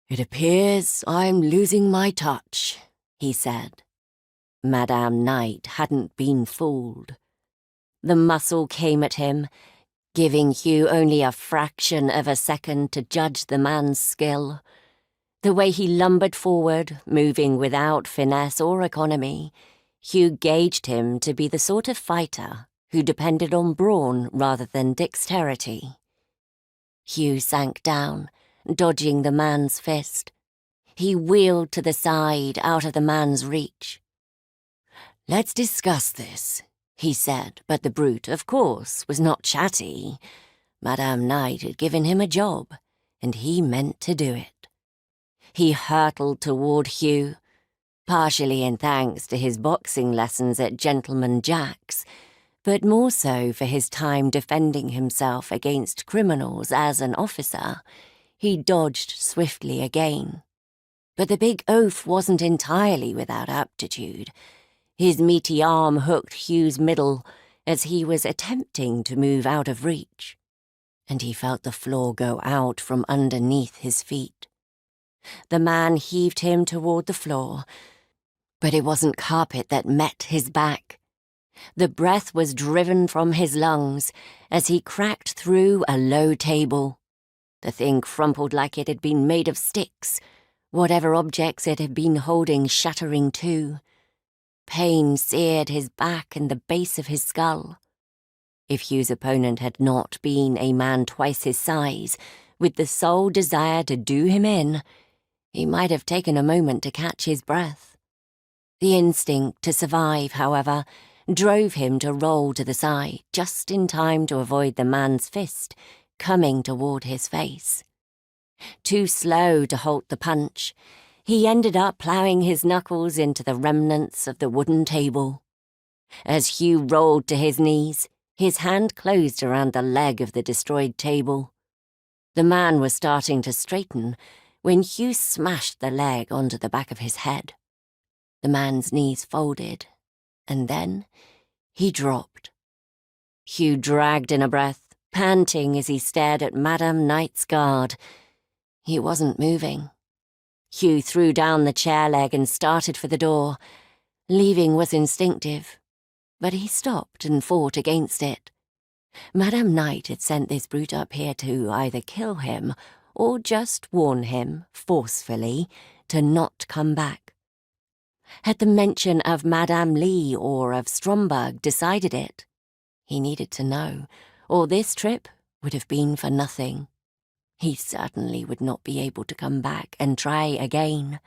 "It appears I'm losing my touch," he said. Madame Knight hadn't been fooled. The muscle came at him, giving Hugh only a fraction of a second to judge the man's skill. The way he lumbered forward, moving without finesse or economy, Hugh gauged him to be the sort of fighter who depended on brawn rather than dexterity. Hugh sank down, dodging the man's fist. He wheeled to the side, out of the man's reach. "Let's discuss this," he said, but the brute, of course, was not chatty. Madame Knight had given him a job, and he meant to do it. He hurtled toward Hugh, partially in thanks to his boxing lessons at Gentleman Jack's, but more so for his time defending himself against criminals as an officer. He dodged swiftly again. But the big oaf wasn't entirely without aptitude. His meaty arm hooked Hugh's middle as he was attempting to move out of reach, and he felt the floor go out from underneath his feet. The man heaved him toward the floor, but it wasn't carpet that met his back. The breath was driven from his lungs as he cracked through a low table. The thing crumpled like it had been made of sticks, whatever objects it had been holding shattering too. Pain seared his back and the base of his skull. If Hugh's opponent had not been a man twice his size, with the sole desire to do him in, he might have taken a moment to catch his breath. The instinct to survive, however, drove him to roll to the side just in time to avoid the man's fist coming toward his face. Too slow to halt the punch, he ended up ploughing his knuckles into the remnants of the wooden table. As Hugh rolled to his knees, his hand closed around the leg of the destroyed table. The man was starting to straighten when Hugh smashed the leg onto the back of his head. The man's knees folded, and then he dropped. Hugh dragged in a breath, panting as he stared at Madame Knight's guard. He wasn't moving. Hugh threw down the chair leg and started for the door. Leaving was instinctive, but he stopped and fought against it. Madame Knight had sent this brute up here to either kill him or just warn him, forcefully, to not come back. Had the mention of Madame Lee or of Stromberg decided it? He needed to know, or this trip would have been for nothing. He certainly would not be able to come back and try again.